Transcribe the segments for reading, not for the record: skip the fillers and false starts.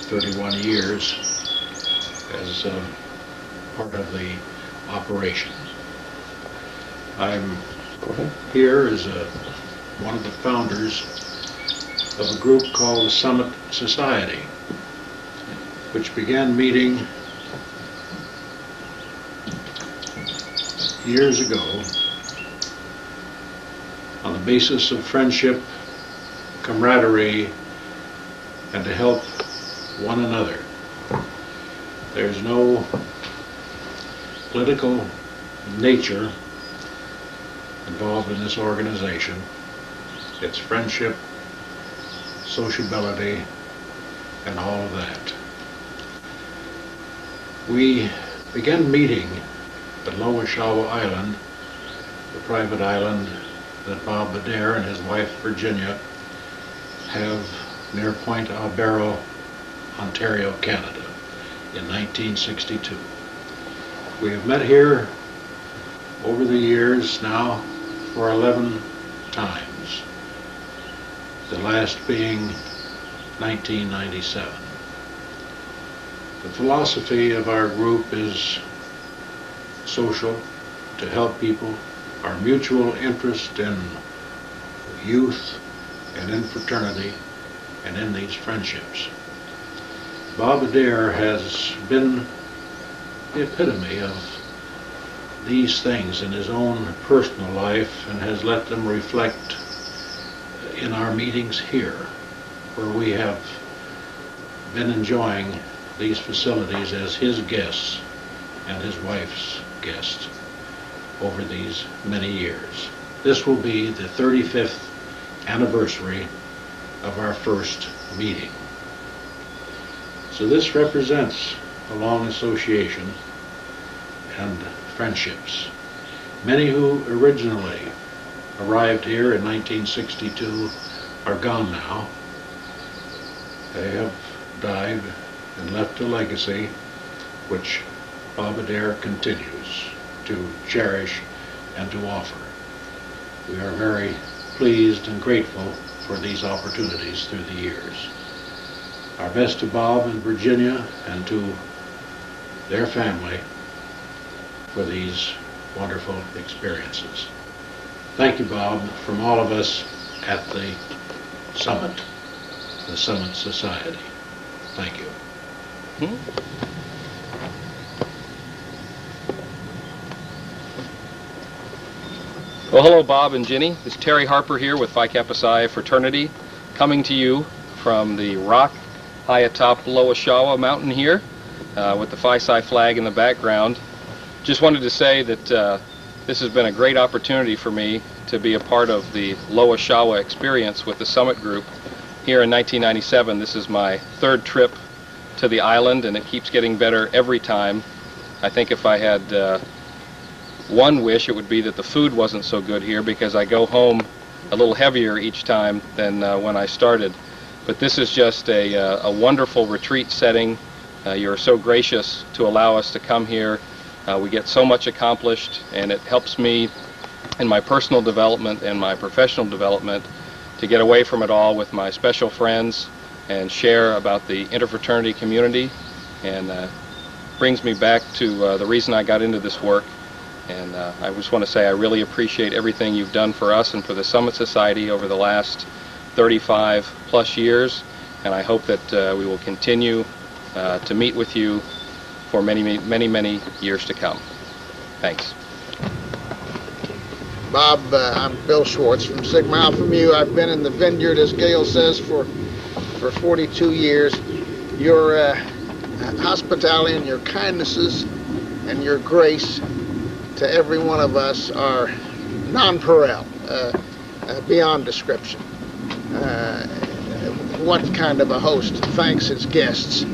31 years as part of the operations. I'm here as one of the founders of a group called the Summit Society, which began meeting years ago on the basis of friendship, camaraderie, and to help one another. There's no political nature involved in this organization. It's friendship, sociability, and all of that. We began meeting at Lower Shawa Island, the private island that Bob Adair and his wife Virginia have near Point Barrow, Ontario, Canada, in 1962. We have met here over the years now for 11 times, the last being 1997. The philosophy of our group is social, to help people, our mutual interest in youth and in fraternity and in these friendships. Bob Adair has been the epitome of these things in his own personal life and has let them reflect in our meetings here, where we have been enjoying these facilities as his guests and his wife's guests over these many years. This will be the 35th anniversary of our first meeting. So this represents a long association and friendships. Many who originally arrived here in 1962 are gone now. They have died and left a legacy which Bob Adair continues to cherish and to offer. We are very pleased and grateful for these opportunities through the years. Our best to Bob and Virginia and to their family for these wonderful experiences. Thank you, Bob, from all of us at the Summit Society. Thank you. Well, hello, Bob and Ginny. It's Terry Harper here with Phi Kappa Psi Fraternity, coming to you from the rock high atop Lower Shawa Mountain here, with the Phi Psi flag in the background. Just wanted to say that this has been a great opportunity for me to be a part of the Lower Shawa experience with the Summit Group here in 1997. This is my third trip to the island, and it keeps getting better every time. I think if I had one wish, it would be that the food wasn't so good here, because I go home a little heavier each time than when I started. But this is just a wonderful retreat setting. You're so gracious to allow us to come here. We get so much accomplished, and it helps me in my personal development and my professional development to get away from it all with my special friends and share about the interfraternity community, and brings me back to the reason I got into this work. And I just want to say I really appreciate everything you've done for us and for the Summit Society over the last 35 plus years, and I hope that we will continue to meet with you for many years to come. Thanks. Bob, I'm Bill Schwartz from Sigma Alpha Mu. I've been in the vineyard, as Gail says, for 42 years. Your hospitality and your kindnesses and your grace to every one of us are nonpareil, beyond description. What kind of a host thanks his guests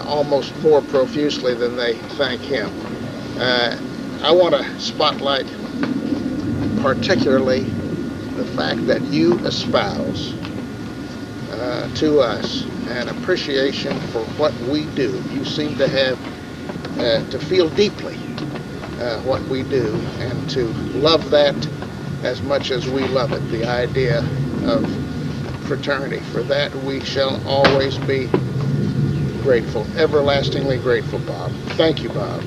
almost more profusely than they thank him? I want to spotlight particularly the fact that you espouse to us an appreciation for what we do. You seem to have to feel deeply what we do, and to love that as much as we love it, the idea of fraternity. For that we shall always be grateful, everlastingly grateful, Bob. Thank you, Bob.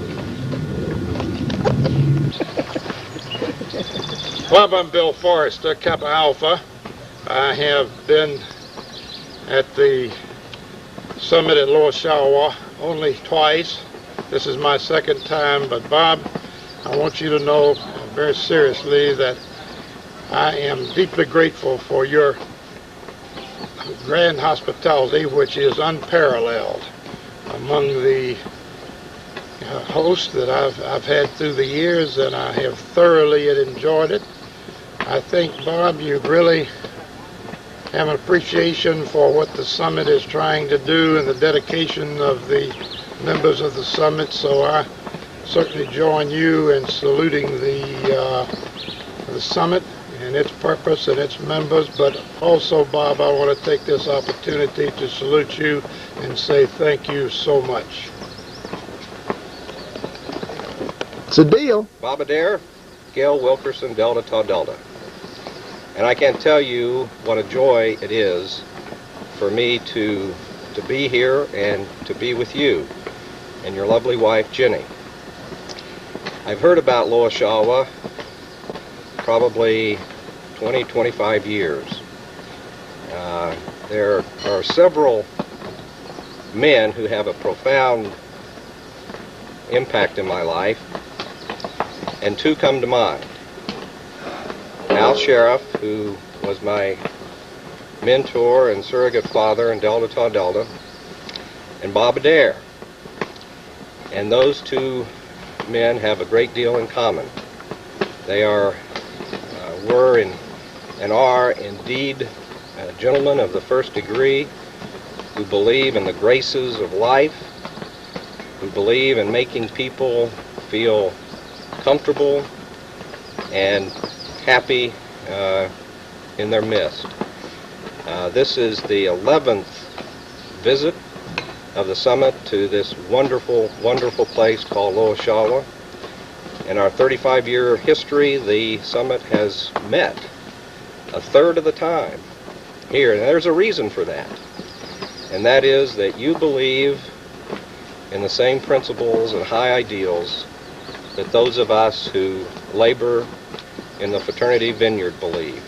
Bob, I'm Bill Forrester, Kappa Alpha. I have been at the summit at Lower Shawa only twice. This is my second time, but Bob, I want you to know very seriously that I am deeply grateful for your grand hospitality, which is unparalleled among the hosts that I've had through the years, and I have thoroughly enjoyed it. I think, Bob, you really have an appreciation for what the summit is trying to do and the dedication of the members of the summit, so I certainly join you in saluting the summit and its purpose and its members. But also, Bob, I want to take this opportunity to salute you and say thank you so much. It's a deal. Bob Adair, Gail Wilkerson, Delta Tau Delta. And I can't tell you what a joy it is for me to be here and to be with you and your lovely wife, Jenny. I've heard about Lower Shawa probably 20, 25 years. There are several men who have a profound impact in my life, and two come to mind. Al Sheriff, who was my mentor and surrogate father in Delta Tau Delta, and Bob Adair. And those two men have a great deal in common. They were and are indeed gentlemen of the first degree who believe in the graces of life, who believe in making people feel comfortable and happy in their midst. This is the 11th visit of the summit to this wonderful, wonderful place called Lower Shawa. In our 35-year history, the summit has met a third of the time here, and there's a reason for that. And that is that you believe in the same principles and high ideals that those of us who labor in the fraternity vineyard believe.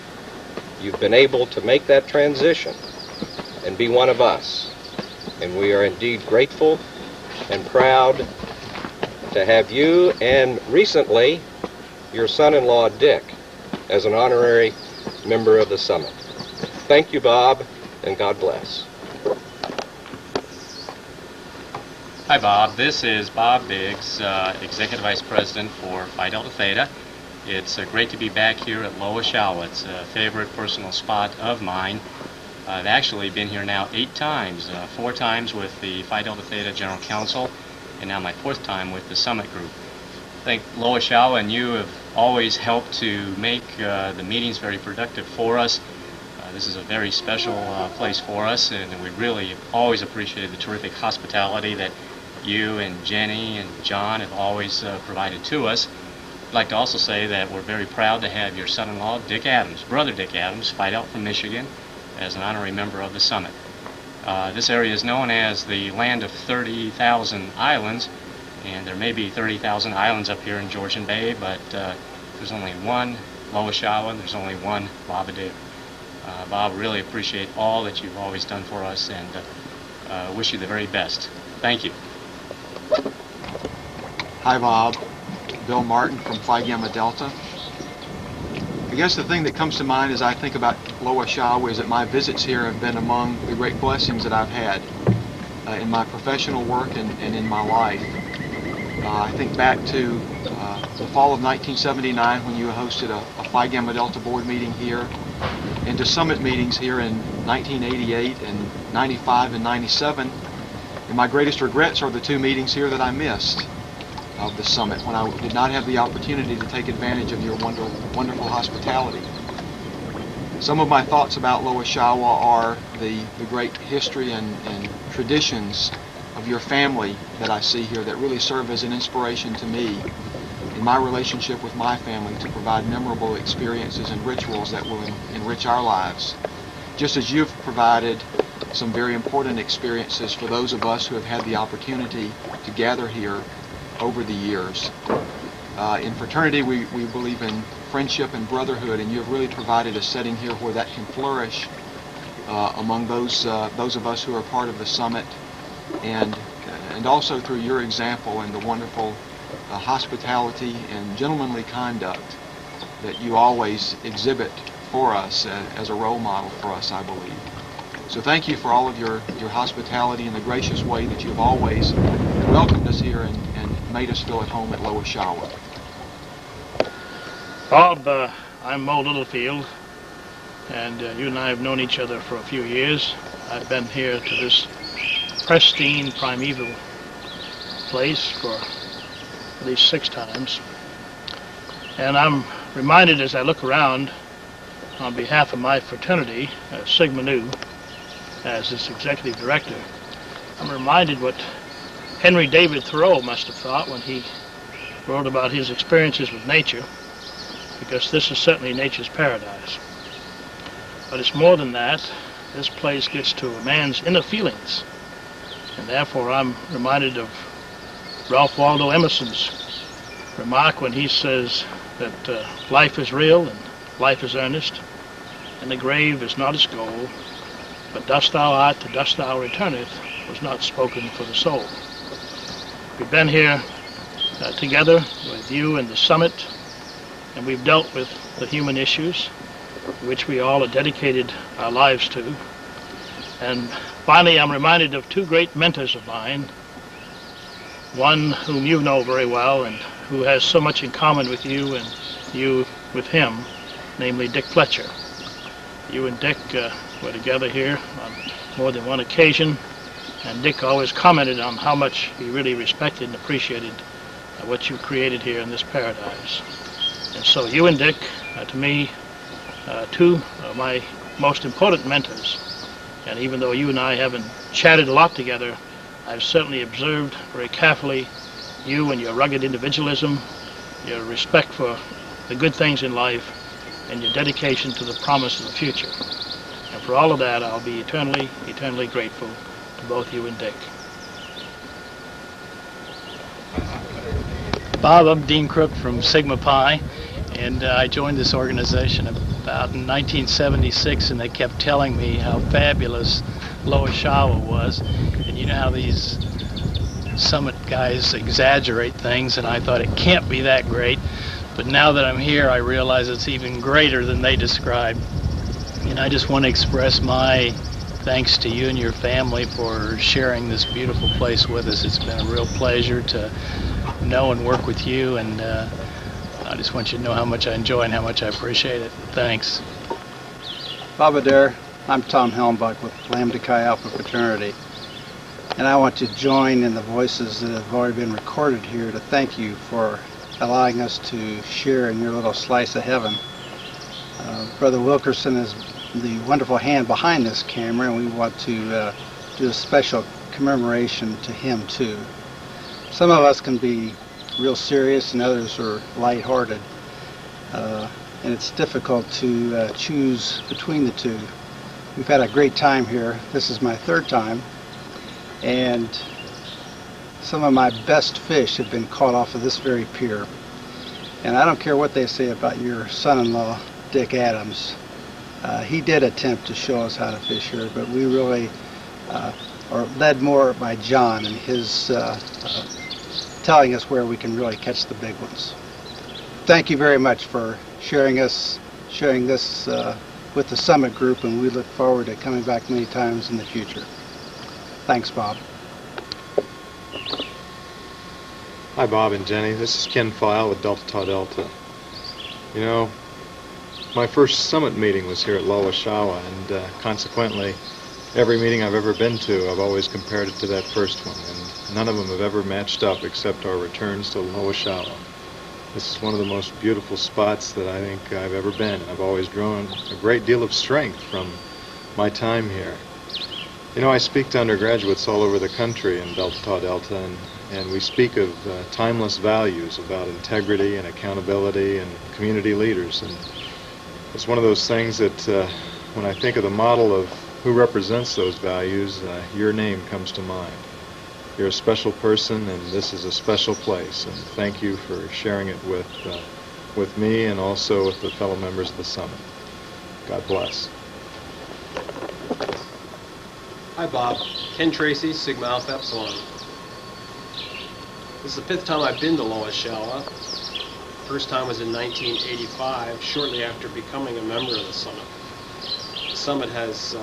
You've been able to make that transition and be one of us. And we are indeed grateful and proud to have you and recently your son-in-law Dick as an honorary member of the summit. Thank you, Bob, and God bless. Hi, Bob. This is Bob Biggs, Executive Vice President for Phi Delta Theta. It's great to be back here at Lower Shawa. It's a favorite personal spot of mine. I've actually been here now 8 times, 4 times with the Phi Delta Theta General Council, and now my 4th time with the Summit Group. I think Lower Shawa and you have always helped to make the meetings very productive for us. This is a very special place for us, and we really always appreciated the terrific hospitality that you and Jenny and John have always provided to us. I'd like to also say that we're very proud to have your son-in-law, Dick Adams, brother Dick Adams, Phi Delta from Michigan, as an honorary member of the summit. This area is known as the land of 30,000 islands, and there may be 30,000 islands up here in Georgian Bay, but there's only one Lower Shawa, and there's only one Bob Adair. Bob, really appreciate all that you've always done for us, and wish you the very best. Thank you. Hi, Bob. Bill Martin from Phi Gamma Delta. I guess the thing that comes to mind as I think about Lower Shawa is that my visits here have been among the great blessings that I've had in my professional work and in my life. I think back to the fall of 1979 when you hosted a Phi Gamma Delta board meeting here, and to summit meetings here in 1988 and 95 and 97. And my greatest regrets are the 2 meetings here that I missed of the summit when I did not have the opportunity to take advantage of your wonderful hospitality. Some of my thoughts about Lower Shawa are the great history and traditions of your family that I see here that really serve as an inspiration to me in my relationship with my family to provide memorable experiences and rituals that will enrich our lives, just as you've provided some very important experiences for those of us who have had the opportunity to gather here over the years. In fraternity, we believe in friendship and brotherhood, and you have really provided a setting here where that can flourish among those of us who are part of the summit, and also through your example and the wonderful hospitality and gentlemanly conduct that you always exhibit for us as a role model for us, I believe. So thank you for all of your hospitality and the gracious way that you've always welcomed us here and made us feel at home at Lower Shawa. Bob, I'm Mo Littlefield, and you and I have known each other for a few years. I've been here to this pristine, primeval place for at least 6 times. And I'm reminded as I look around on behalf of my fraternity, Sigma Nu, as its executive director, I'm reminded what Henry David Thoreau must have thought when he wrote about his experiences with nature, because this is certainly nature's paradise. But it's more than that. This place gets to a man's inner feelings, and therefore I'm reminded of Ralph Waldo Emerson's remark when he says that life is real and life is earnest, and the grave is not its goal, but dust thou art, to dust thou returneth, was not spoken for the soul. We've been here together with you and the summit, and we've dealt with the human issues which we all have dedicated our lives to. And finally, I'm reminded of 2 great mentors of mine, one whom you know very well and who has so much in common with you and you with him, namely Dick Fletcher. You and Dick were together here on more than one occasion, and Dick always commented on how much he really respected and appreciated what you created here in this paradise. And so you and Dick, to me, 2 of my most important mentors. And even though you and I haven't chatted a lot together, I've certainly observed very carefully you and your rugged individualism, your respect for the good things in life, and your dedication to the promise of the future. And for all of that, I'll be eternally, eternally grateful to both you and Dick. Bob, I'm Dean Crook from Sigma Pi, and I joined this organization about in 1976, and they kept telling me how fabulous Lower Shawa was. And you know how these summit guys exaggerate things, and I thought it can't be that great. But now that I'm here, I realize it's even greater than they described. And I just want to express my thanks to you and your family for sharing this beautiful place with us. It's been a real pleasure to know and work with you, and I just want you to know how much I enjoy and how much I appreciate it. Thanks. Bob Adair, I'm Tom Helmbuck with Lambda Chi Alpha Fraternity, and I want to join in the voices that have already been recorded here to thank you for allowing us to share in your little slice of heaven. Brother Wilkerson is the wonderful hand behind this camera, and we want to do a special commemoration to him too. Some of us can be real serious and others are lighthearted, and it's difficult to choose between the two. We've had a great time here. This is my 3rd time, and some of my best fish have been caught off of this very pier. And I don't care what they say about your son-in-law, Dick Adams. He did attempt to show us how to fish here, but we really are led more by John and his telling us where we can really catch the big ones. Thank you very much for sharing this with the Summit Group, and we look forward to coming back many times in the future. Thanks, Bob. Hi, Bob and Jenny. This is Ken File with Delta Tau Delta. You know, my first summit meeting was here at Lower Shawa, and consequently, every meeting I've ever been to, I've always compared it to that first one, and none of them have ever matched up except our returns to Lower Shawa. This is one of the most beautiful spots that I think I've ever been, and I've always drawn a great deal of strength from my time here. You know, I speak to undergraduates all over the country in Delta Tau Delta, and we speak of timeless values about integrity and accountability and community leaders. And it's one of those things that when I think of the model of who represents those values, your name comes to mind. You're a special person, and this is a special place, and thank you for sharing it with me and also with the fellow members of the summit. God bless. Hi, Bob. Ken Tracy, Sigma Alpha Epsilon. This is the 5th time I've been to Loa Showa. First time was in 1985, shortly after becoming a member of the summit. The summit has,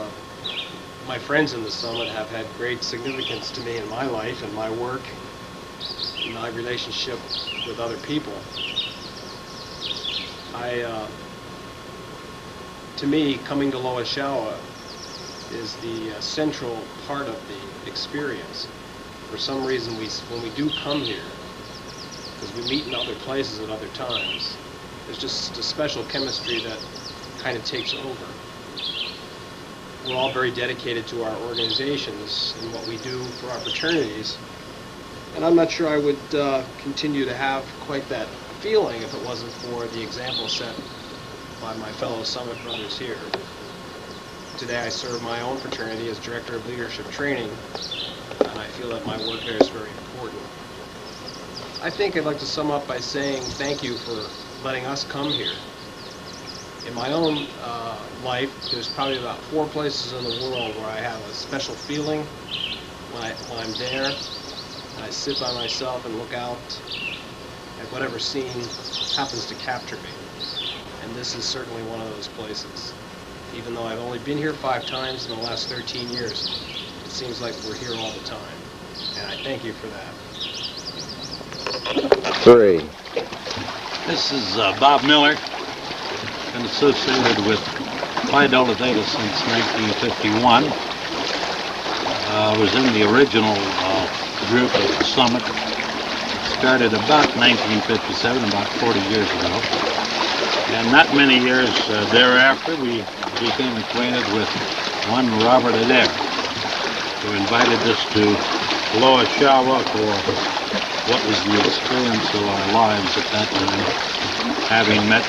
my friends in the summit have had great significance to me in my life and my work, and my relationship with other people. To me, coming to Loa Showa is the central part of the experience. For some reason, when we do come here, because we meet in other places at other times, there's just a special chemistry that kind of takes over. We're all very dedicated to our organizations and what we do for our fraternities, and I'm not sure I would continue to have quite that feeling if it wasn't for the example set by my fellow Summit brothers here. Today I serve my own fraternity as Director of Leadership Training, and I feel that my work there is very important. I think I'd like to sum up by saying thank you for letting us come here. In my own life, there's probably about 4 places in the world where I have a special feeling when I'm there, and I sit by myself and look out at whatever scene happens to capture me. And this is certainly one of those places. Even though I've only been here 5 times in the last 13 years, it seems like we're here all the time. And I thank you for that. 3. This is Bob Miller. Been associated with Phi Delta Theta since 1951. I was in the original group of the Summit. Started about 1957, about 40 years ago. And not many years thereafter, we became acquainted with one Robert Adair, who invited us to Loa Showa for what was the experience of our lives at that time, having met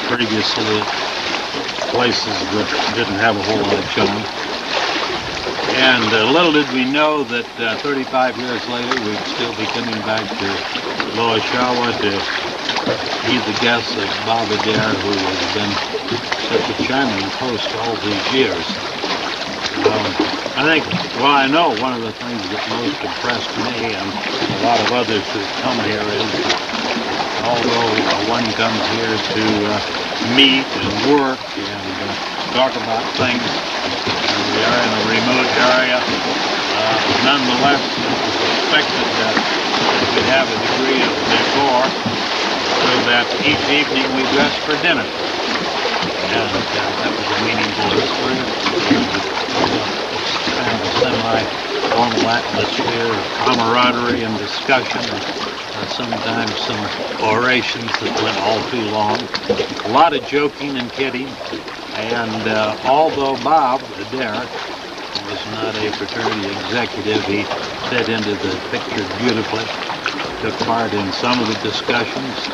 previously at places that didn't have a whole lot of charm. And little did we know that 35 years later we'd still be coming back to Loa Showa to be the guest of Bob Adair, who has been such a charming host all these years. I think, well, I know one of the things that most impressed me and a lot of others who come here is that although one comes here to meet and work and talk about things, and we are in a remote area, nonetheless it's expected that we have a degree of decor so that each evening we dress for dinner. And that was a meaningful experience. Kind of a semi-formal atmosphere of camaraderie and discussion, and sometimes some orations that went all too long. A lot of joking and kidding, and although Bob Adair was not a fraternity executive, he fit into the picture beautifully, took part in some of the discussions,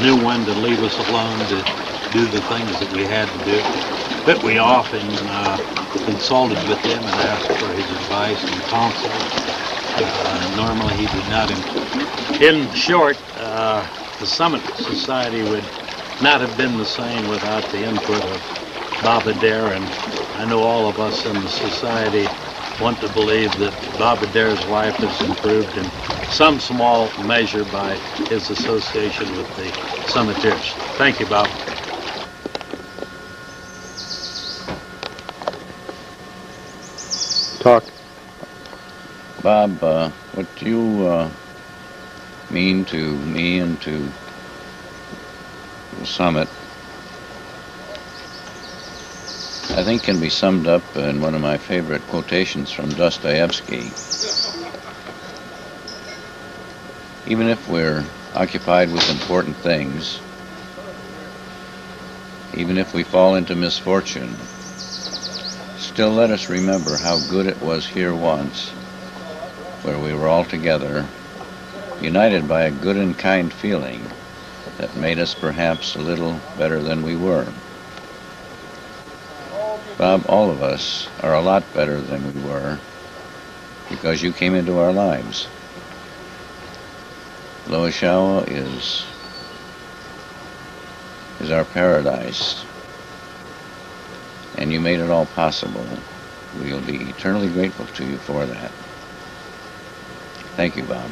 knew when to leave us alone to do the things that we had to do. But we often consulted with him and asked for his advice and counsel. Normally he did not. In short, the Summit Society would not have been the same without the input of Bob Adair, and I know all of us in the Society want to believe that Bob Adair's life has improved in some small measure by his association with the Summiteers. Thank you, Bob. Talk. Bob, what you mean to me and to the Summit, I think can be summed up in one of my favorite quotations from Dostoevsky. Even if we're occupied with important things, even if we fall into misfortune, still let us remember how good it was here once, where we were all together, united by a good and kind feeling that made us perhaps a little better than we were. Bob, all of us are a lot better than we were because you came into our lives. Loa Showa is our paradise, and you made it all possible. We'll be eternally grateful to you for that. Thank you, Bob.